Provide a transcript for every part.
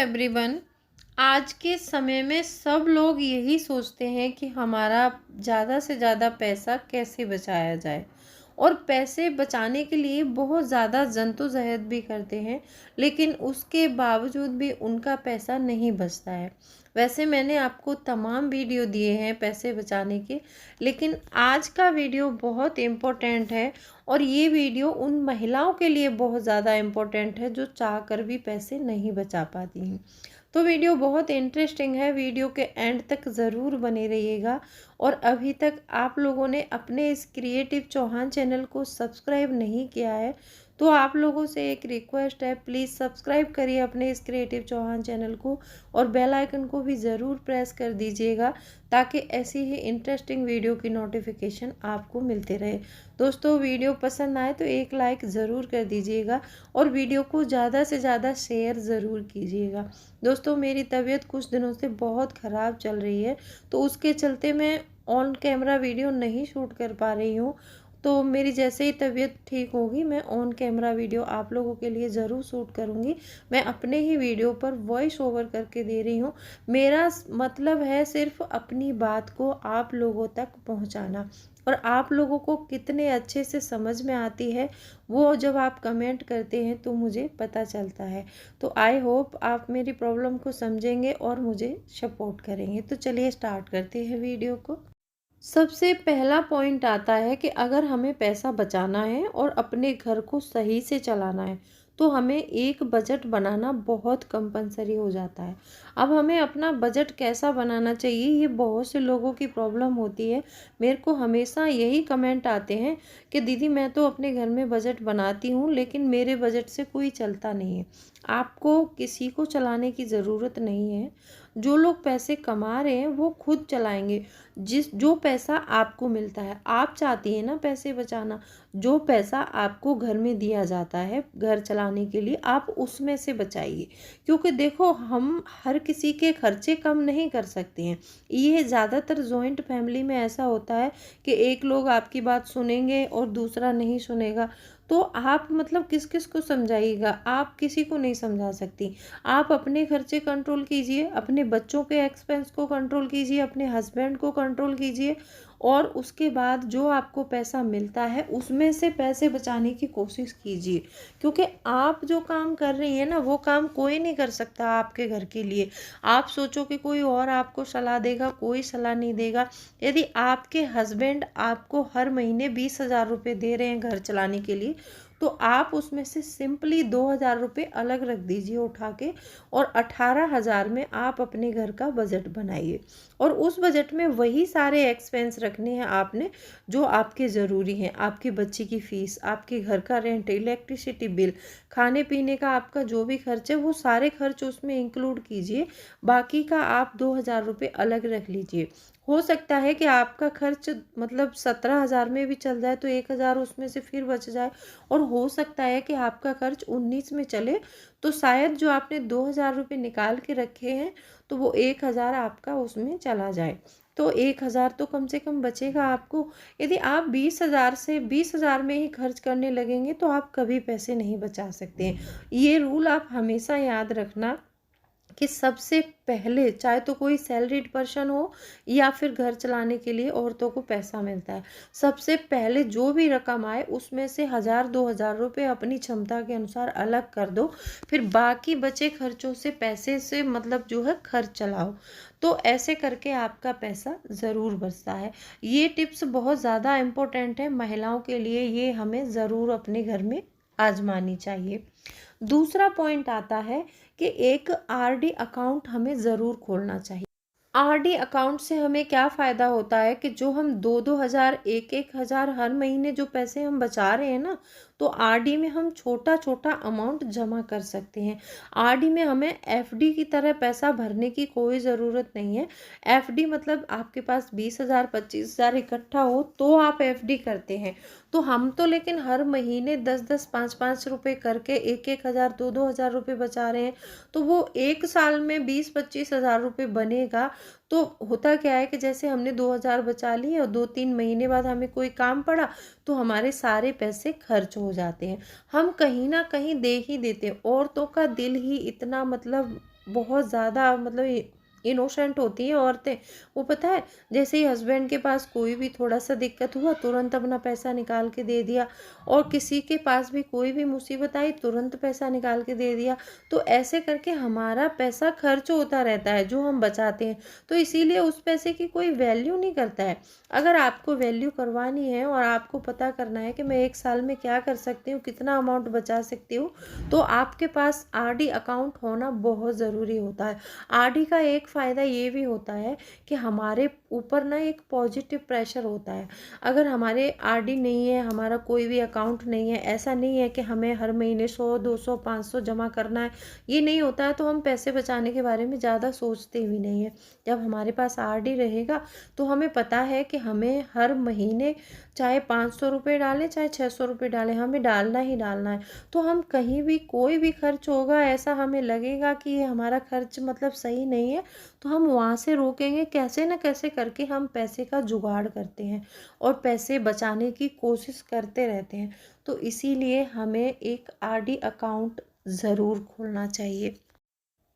Everyone. आज के समय में सब लोग यही सोचते हैं कि हमारा ज़्यादा से ज़्यादा पैसा कैसे बचाया जाए और पैसे बचाने के लिए बहुत ज़्यादा जद्दोजहद भी करते हैं, लेकिन उसके बावजूद भी उनका पैसा नहीं बचता है। वैसे मैंने आपको तमाम वीडियो दिए हैं पैसे बचाने के, लेकिन आज का वीडियो बहुत इम्पोर्टेंट है और ये वीडियो उन महिलाओं के लिए बहुत ज़्यादा इम्पोर्टेंट है जो चाह कर भी पैसे नहीं बचा पाती हैं। तो वीडियो बहुत इंटरेस्टिंग है, वीडियो के एंड तक ज़रूर बने रहिएगा। और अभी तक आप लोगों ने अपने इस क्रिएटिव चौहान चैनल को सब्सक्राइब नहीं किया है तो आप लोगों से एक रिक्वेस्ट है, प्लीज़ सब्सक्राइब करिए अपने इस क्रिएटिव चौहान चैनल को और बेल आइकन को भी ज़रूर प्रेस कर दीजिएगा ताकि ऐसी ही इंटरेस्टिंग वीडियो की नोटिफिकेशन आपको मिलते रहे। दोस्तों, वीडियो पसंद आए तो एक लाइक ज़रूर कर दीजिएगा और वीडियो को ज़्यादा से ज़्यादा शेयर ज़रूर कीजिएगा। दोस्तों, मेरी तबीयत कुछ दिनों से बहुत ख़राब चल रही है, तो उसके चलते मैं ऑन कैमरा वीडियो नहीं शूट कर पा रही हूँ। तो मेरी जैसे ही तबीयत ठीक होगी मैं ऑन कैमरा वीडियो आप लोगों के लिए ज़रूर शूट करूँगी। मैं अपने ही वीडियो पर वॉइस ओवर करके दे रही हूँ। मेरा मतलब है सिर्फ अपनी बात को आप लोगों तक पहुँचाना, और आप लोगों को कितने अच्छे से समझ में आती है वो जब आप कमेंट करते हैं तो मुझे पता चलता है। तो आई होप आप मेरी प्रॉब्लम को समझेंगे और मुझे सपोर्ट करेंगे। तो चलिए स्टार्ट करते हैं वीडियो को। सबसे पहला पॉइंट आता है कि अगर हमें पैसा बचाना है और अपने घर को सही से चलाना है तो हमें एक बजट बनाना बहुत कंपलसरी हो जाता है। अब हमें अपना बजट कैसा बनाना चाहिए, ये बहुत से लोगों की प्रॉब्लम होती है। मेरे को हमेशा यही कमेंट आते हैं कि दीदी मैं तो अपने घर में बजट बनाती हूँ लेकिन मेरे बजट से कोई चलता नहीं है। आपको किसी को चलाने की ज़रूरत नहीं है। जो लोग पैसे कमा रहे हैं वो खुद चलाएंगे। जो पैसा आपको मिलता है, आप चाहती हैं ना पैसे बचाना, जो पैसा आपको घर में दिया जाता है घर चलाने के लिए आप उसमें से बचाइए। क्योंकि देखो, हम हर किसी के खर्चे कम नहीं कर सकते हैं। ये ज़्यादातर जॉइंट फैमिली में ऐसा होता है कि एक लोग आपकी बात सुनेंगे और दूसरा नहीं सुनेगा। तो आप मतलब किस किस को समझाइएगा, आप किसी को नहीं समझा सकती। आप अपने खर्चे कंट्रोल कीजिए, अपने बच्चों के एक्सपेंस को कंट्रोल कीजिए, अपने हस्बैंड को कंट्रोल कीजिए और उसके बाद जो आपको पैसा मिलता है उसमें से पैसे बचाने की कोशिश कीजिए। क्योंकि आप जो काम कर रही हैं ना वो काम कोई नहीं कर सकता आपके घर के लिए। आप सोचो कि कोई और आपको सलाह देगा, कोई सलाह नहीं देगा। यदि आपके हस्बैंड आपको हर महीने 20,000 रुपये दे रहे हैं घर चलाने के लिए तो आप उसमें से सिंपली 2,000 रुपये अलग रख दीजिए उठा के, और 18,000 में आप अपने घर का बजट बनाइए। और उस बजट में वही सारे एक्सपेंस रखने हैं आपने जो आपके ज़रूरी हैं। आपके बच्चे की फ़ीस, आपके घर का रेंट, इलेक्ट्रिसिटी बिल, खाने पीने का आपका जो भी खर्च है वो सारे खर्च उसमें इंक्लूड कीजिए। बाकी का आप 2,000 रुपये अलग रख लीजिए। हो सकता है कि आपका खर्च मतलब 17,000 में भी चल जाए तो 1,000 उसमें से फिर बच जाए, और हो सकता है कि आपका खर्च 19 में चले तो शायद जो आपने 2,000 रुपये निकाल के रखे हैं तो वो 1,000 आपका उसमें चला जाए। तो 1,000 तो कम से कम बचेगा आपको। यदि आप 20,000 में ही खर्च करने लगेंगे तो आप कभी पैसे नहीं बचा सकते हैं। ये रूल आप हमेशा याद रखना कि सबसे पहले, चाहे तो कोई सैलरीड पर्सन हो या फिर घर चलाने के लिए औरतों को पैसा मिलता है, सबसे पहले जो भी रकम आए उसमें से 1,000-2,000 रुपये अपनी क्षमता के अनुसार अलग कर दो। फिर बाकी बचे खर्चों से पैसे से मतलब जो है खर्च चलाओ। तो ऐसे करके आपका पैसा ज़रूर बचता है। ये टिप्स बहुत ज़्यादा इम्पोर्टेंट है महिलाओं के लिए, ये हमें ज़रूर अपने घर में आजमानी चाहिए। दूसरा पॉइंट आता है कि एक आरडी अकाउंट हमें ज़रूर खोलना चाहिए। आरडी अकाउंट से हमें क्या फ़ायदा होता है कि जो हम 2-2 हज़ार 1-1 हज़ार हर महीने जो पैसे हम बचा रहे हैं ना, तो आरडी में हम छोटा छोटा अमाउंट जमा कर सकते हैं। आरडी में हमें एफडी की तरह पैसा भरने की कोई ज़रूरत नहीं है। एफडी मतलब आपके पास 20,000 25,000 इकट्ठा हो तो आप एफडी करते हैं। तो हम तो लेकिन हर महीने 10-10 5-5 रुपये करके 1-1 हज़ार 2-2 हज़ार रुपये बचा रहे हैं। तो वो एक साल में 20-25 हज़ार रुपये बनेगा। तो होता क्या है कि जैसे हमने 2,000 बचा लिए और 2-3 महीने बाद हमें कोई काम पड़ा तो हमारे सारे पैसे खर्च हो जाते हैं। हम कहीं ना कहीं दे ही देते हैं। औरतों का दिल ही इतना मतलब बहुत ज़्यादा मतलब इनोसेंट होती हैं औरतें। वो पता है, जैसे ही हस्बैंड के पास कोई भी थोड़ा सा दिक्कत हुआ तुरंत अपना पैसा निकाल के दे दिया, और किसी के पास भी कोई भी मुसीबत आई तुरंत पैसा निकाल के दे दिया। तो ऐसे करके हमारा पैसा खर्च होता रहता है जो हम बचाते हैं। तो इसीलिए उस पैसे की कोई वैल्यू नहीं करता है। अगर आपको वैल्यू करवानी है और आपको पता करना है कि मैं एक साल में क्या कर सकती हूँ, कितना अमाउंट बचा सकती हूँ, तो आपके पास आरडी अकाउंट होना बहुत ज़रूरी होता है। आरडी का एक फ़ायदा ये भी होता है कि हमारे ऊपर ना एक पॉजिटिव प्रेशर होता है। अगर हमारे आरडी नहीं है, हमारा कोई भी अकाउंट नहीं है, ऐसा नहीं है कि हमें हर महीने 100 200 500 जमा करना है, ये नहीं होता है, तो हम पैसे बचाने के बारे में ज़्यादा सोचते भी नहीं है। जब हमारे पास आरडी रहेगा तो हमें पता है कि हमें हर महीने चाहे 500 रुपये डालें चाहे 600 रुपये डालें, हमें डालना ही डालना है। तो हम कहीं भी कोई भी खर्च होगा, ऐसा हमें लगेगा कि ये हमारा खर्च मतलब सही नहीं है, तो हम वहाँ से रोकेंगे, कैसे न कैसे करके हम पैसे का जुगाड़ करते हैं और पैसे बचाने की कोशिश करते रहते हैं। तो इसीलिए हमें एक आरडी अकाउंट ज़रूर खोलना चाहिए।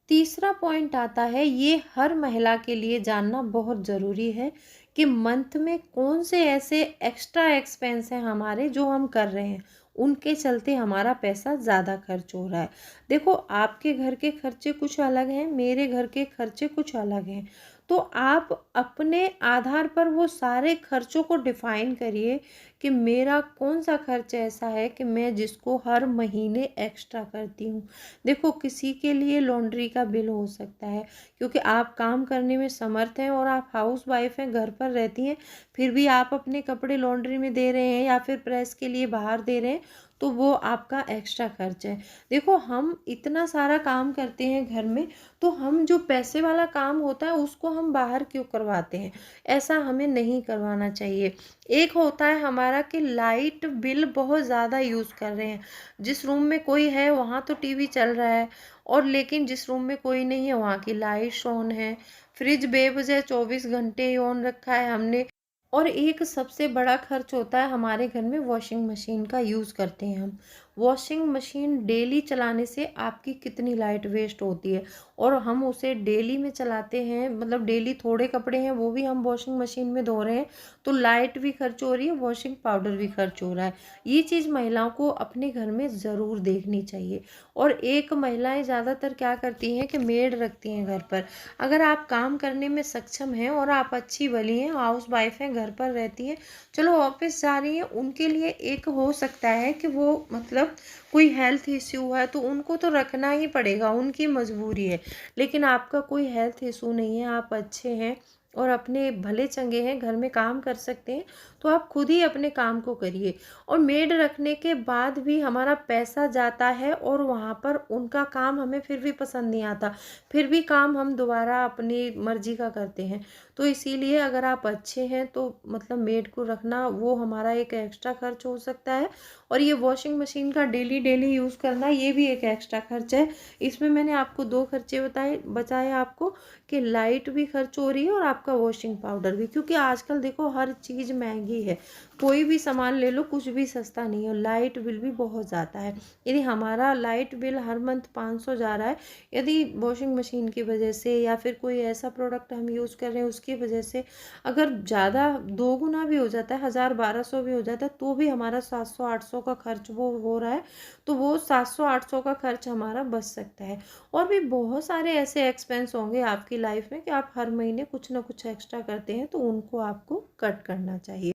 तीसरा पॉइंट आता है, ये हर महिला के लिए जानना बहुत ज़रूरी है कि मंथ में कौन से ऐसे एक्स्ट्रा एक्सपेंस हैं हमारे जो हम कर रहे हैं, उनके चलते हमारा पैसा ज़्यादा खर्च हो रहा है। देखो, आपके घर के खर्चे कुछ अलग हैं, मेरे घर के खर्चे कुछ अलग हैं। तो आप अपने आधार पर वो सारे खर्चों को डिफाइन करिए कि मेरा कौन सा खर्च ऐसा है कि मैं जिसको हर महीने एक्स्ट्रा करती हूँ। देखो, किसी के लिए लॉन्ड्री का बिल हो सकता है, क्योंकि आप काम करने में समर्थ हैं और आप हाउस वाइफ हैं, घर पर रहती हैं, फिर भी आप अपने कपड़े लॉन्ड्री में दे रहे हैं या फिर प्रेस के लिए बाहर दे रहे हैं, तो वो आपका एक्स्ट्रा खर्च है। देखो, हम इतना सारा काम करते हैं घर में, तो हम जो पैसे वाला काम होता है उसको हम बाहर क्यों करवाते हैं? ऐसा हमें नहीं करवाना चाहिए। एक होता है हमारा कि लाइट बिल बहुत ज़्यादा यूज़ कर रहे हैं। जिस रूम में कोई है वहाँ तो टीवी चल रहा है, और लेकिन जिस रूम में कोई नहीं है वहाँ की लाइट्स ऑन है, फ्रिज बेवजह 24 घंटे ही ऑन रखा है हमने। और एक सबसे बड़ा खर्च होता है हमारे घर में, वॉशिंग मशीन का यूज़ करते हैं हम। वॉशिंग मशीन डेली चलाने से आपकी कितनी लाइट वेस्ट होती है, और हम उसे डेली में चलाते हैं, मतलब डेली थोड़े कपड़े हैं वो भी हम वॉशिंग मशीन में धो रहे हैं, तो लाइट भी खर्च हो रही है, वॉशिंग पाउडर भी खर्च हो रहा है। ये चीज़ महिलाओं को अपने घर में ज़रूर देखनी चाहिए। और एक महिलाएं ज़्यादातर क्या करती हैं कि मेड रखती हैं घर पर। अगर आप काम करने में सक्षम हैं और आप अच्छी भली हैं, हाउस वाइफ हैं, घर पर रहती हैं, चलो ऑफिस जा रही हैं, उनके लिए एक हो सकता है कि वो मतलब कोई हेल्थ इश्यू है तो उनको तो रखना ही पड़ेगा, उनकी मजबूरी है। लेकिन आपका कोई हेल्थ इशू नहीं है, आप अच्छे हैं और अपने भले चंगे हैं, घर में काम कर सकते हैं, तो आप खुद ही अपने काम को करिए। और मेड रखने के बाद भी हमारा पैसा जाता है और वहाँ पर उनका काम हमें फिर भी पसंद नहीं आता, फिर भी काम हम दोबारा अपनी मर्जी का करते हैं। तो इसीलिए अगर आप अच्छे हैं तो मतलब मेड को रखना वो हमारा एक एक्स्ट्रा खर्च हो सकता है। और ये वॉशिंग मशीन का डेली डेली यूज़ करना, ये भी एक एक्स्ट्रा खर्च है। इसमें मैंने आपको दो खर्चे बचाए आपको, कि लाइट भी खर्च हो रही है और आपका वॉशिंग पाउडर भी, क्योंकि आजकल देखो हर चीज़ महंगी है, कोई भी सामान ले लो कुछ भी सस्ता नहीं है, लाइट बिल भी बहुत ज़्यादा है। यदि हमारा लाइट बिल हर मंथ 500 जा रहा है, यदि वॉशिंग मशीन की वजह से या फिर कोई ऐसा प्रोडक्ट हम यूज़ कर रहे हैं उसकी वजह से अगर ज़्यादा दोगुना भी हो जाता है, 1000 1200 भी हो जाता है, तो भी हमारा 700 800 का खर्च वो हो रहा है, तो वो 700 800 का खर्च हमारा बच सकता है। और भी बहुत सारे ऐसे एक्सपेंस होंगे आपकी लाइफ में कि आप हर महीने कुछ ना कुछ एक्स्ट्रा करते हैं, तो उनको आपको कट करना चाहिए।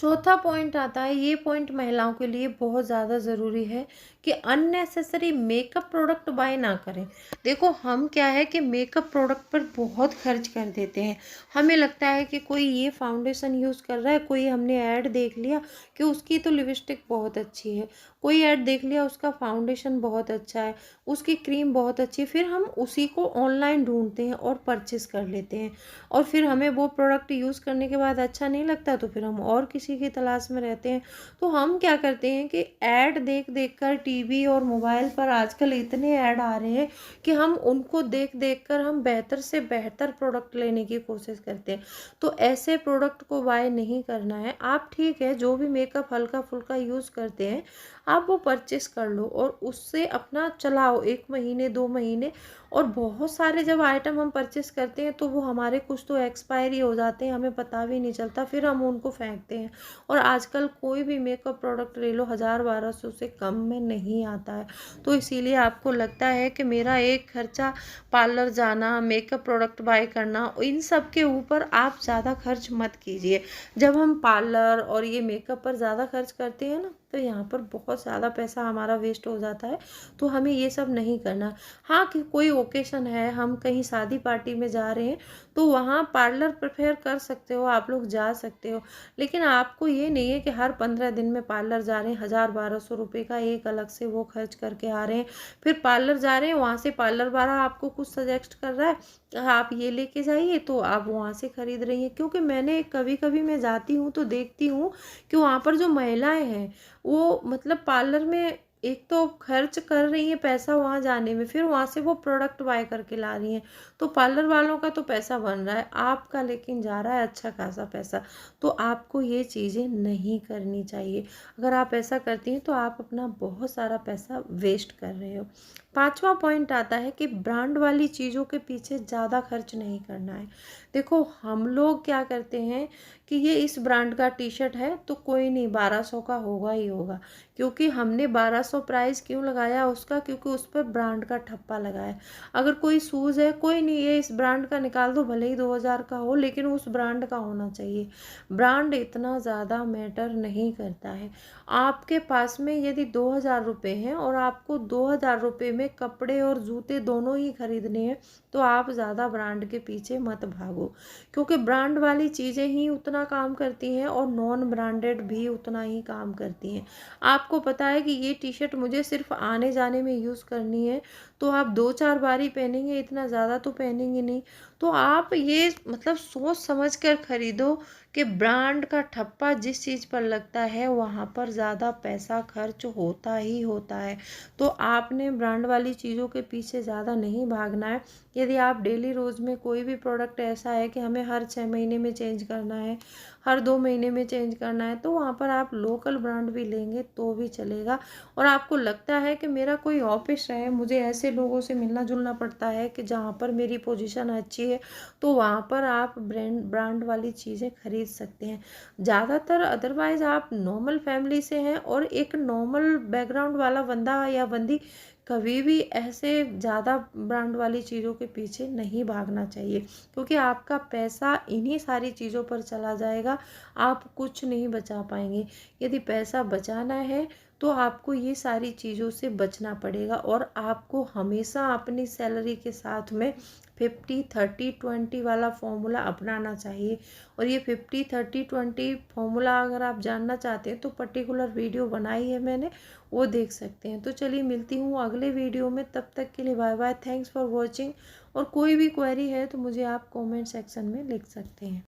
चौथा पॉइंट आता है, ये पॉइंट महिलाओं के लिए बहुत ज़्यादा ज़रूरी है कि अननेसेसरी मेकअप प्रोडक्ट बाय ना करें। देखो, हम क्या है कि मेकअप प्रोडक्ट पर बहुत खर्च कर देते हैं। हमें लगता है कि कोई ये फाउंडेशन यूज़ कर रहा है, कोई हमने ऐड देख लिया कि उसकी तो लिपस्टिक बहुत अच्छी है, कोई ऐड देख लिया उसका फाउंडेशन बहुत अच्छा है, उसकी क्रीम बहुत अच्छी है, फिर हम उसी को ऑनलाइन ढूंढते हैं और परचेज़ कर लेते हैं। और फिर हमें वो प्रोडक्ट यूज़ करने के बाद अच्छा नहीं लगता, तो फिर हम और किसी की तलाश में रहते हैं। तो हम क्या करते हैं कि ऐड देख देख कर टीवी और मोबाइल पर आजकल इतने ऐड आ रहे हैं कि हम उनको देख देख कर हम बेहतर से बेहतर प्रोडक्ट लेने की कोशिश करते हैं। तो ऐसे प्रोडक्ट को बाय नहीं करना है। आप ठीक है जो भी मेकअप हल्का फुल्का यूज़ करते हैं, आप वो परचेस कर लो और उससे अपना चलाओ 1 महीने 2 महीने। और बहुत सारे जब आइटम हम परचेस करते हैं तो वो हमारे कुछ तो एक्सपायरी हो जाते हैं, हमें पता भी नहीं चलता, फिर हम उनको फेंकते हैं। और आजकल कोई भी मेकअप प्रोडक्ट ले लो 1000-1200 से कम में नहीं आता है। तो इसीलिए आपको लगता है कि मेरा एक खर्चा पार्लर जाना, मेकअप प्रोडक्ट बाय करना, इन सब के ऊपर आप ज़्यादा खर्च मत कीजिए। जब हम पार्लर और ये मेकअप पर ज़्यादा खर्च करते हैं ना, तो यहाँ पर बहुत ज़्यादा पैसा हमारा वेस्ट हो जाता है। तो हमें ये सब नहीं करना। हाँ, कि कोई ओकेशन है, हम कहीं शादी पार्टी में जा रहे हैं, तो वहाँ पार्लर प्रेफर कर सकते हो, आप लोग जा सकते हो। लेकिन आपको ये नहीं है कि हर 15 दिन में पार्लर जा रहे हैं, 1000-1200 रुपये का एक अलग से वो खर्च करके आ रहे हैं। फिर पार्लर जा रहे हैं, वहाँ से पार्लर वाला आपको कुछ सजेस्ट कर रहा है, आप ये लेके जाइए, तो आप वहाँ से खरीद रही हैं। क्योंकि मैंने कभी कभी मैं जाती हूँ तो देखती हूँ कि वहाँ पर जो महिलाएं हैं वो मतलब पार्लर में एक तो खर्च कर रही हैं पैसा वहाँ जाने में, फिर वहाँ से वो प्रोडक्ट बाय करके ला रही हैं। तो पार्लर वालों का तो पैसा बन रहा है, आपका लेकिन जा रहा है अच्छा खासा पैसा। तो आपको ये चीज़ें नहीं करनी चाहिए। अगर आप ऐसा करती हैं तो आप अपना बहुत सारा पैसा वेस्ट कर रहे हो। 5वां पॉइंट आता है कि ब्रांड वाली चीज़ों के पीछे ज़्यादा खर्च नहीं करना है। देखो, हम लोग क्या करते हैं कि ये इस ब्रांड का टी शर्ट है तो कोई नहीं, 1200 का होगा ही होगा। क्योंकि हमने 1200 प्राइस क्यों लगाया उसका, क्योंकि उस पर ब्रांड का ठप्पा लगा है। अगर कोई शूज़ है, कोई नहीं, ये इस ब्रांड का निकाल दो, भले ही 2000 का हो, लेकिन उस ब्रांड का होना चाहिए। ब्रांड इतना ज़्यादा मैटर नहीं करता है। आपके पास में यदि 2000 रुपये हैं और आपको 2000 रुपये में कपड़े और जूते दोनों ही खरीदने हैं, तो आप ज़्यादा ब्रांड के पीछे मत भागो। क्योंकि ब्रांड वाली चीज़ें ही उतना काम करती हैं और नॉन ब्रांडेड भी उतना ही काम करती हैं। आपको पता है कि ये टी शर्ट मुझे सिर्फ आने जाने में यूज़ करनी है, तो आप 2-4 बार ही पहनेंगे, इतना ज़्यादा तो पहनेंगे नहीं। तो आप ये मतलब सोच समझ कर खरीदो कि ब्रांड का ठप्पा जिस चीज़ पर लगता है वहाँ पर ज़्यादा पैसा खर्च होता ही होता है। तो आपने ब्रांड वाली चीज़ों के पीछे ज़्यादा नहीं भागना है। यदि आप डेली रोज़ में कोई भी प्रोडक्ट ऐसा है कि हमें हर 6 महीने में चेंज करना है, हर 2 महीने में चेंज करना है, तो वहाँ पर आप लोकल ब्रांड भी लेंगे तो भी चलेगा। और आपको लगता है कि मेरा कोई ऑफिस है, मुझे ऐसे लोगों से मिलना जुलना पड़ता है कि जहाँ पर मेरी पोजीशन अच्छी है, तो वहाँ पर आप ब्रांड वाली चीज़ें खरीद सकते हैं। ज़्यादातर अदरवाइज़ आप नॉर्मल फैमिली से हैं और एक नॉर्मल बैकग्राउंड वाला बंदा या बंदी कभी भी ऐसे ज़्यादा ब्रांड वाली चीज़ों के पीछे नहीं भागना चाहिए। क्योंकि आपका पैसा इन्हीं सारी चीज़ों पर चला जाएगा, आप कुछ नहीं बचा पाएंगे। यदि पैसा बचाना है तो आपको ये सारी चीज़ों से बचना पड़ेगा और आपको हमेशा अपनी सैलरी के साथ में 50-30-20 वाला फॉर्मूला अपनाना चाहिए। और ये 50-30-20 फॉर्मूला अगर आप जानना चाहते हैं तो पर्टिकुलर वीडियो बनाई है मैंने, वो देख सकते हैं। तो चलिए मिलती हूँ अगले वीडियो में, तब तक के लिए bye bye, thanks for watching. और कोई भी क्वेरी है तो मुझे आप कमेंट सेक्शन में लिख सकते हैं।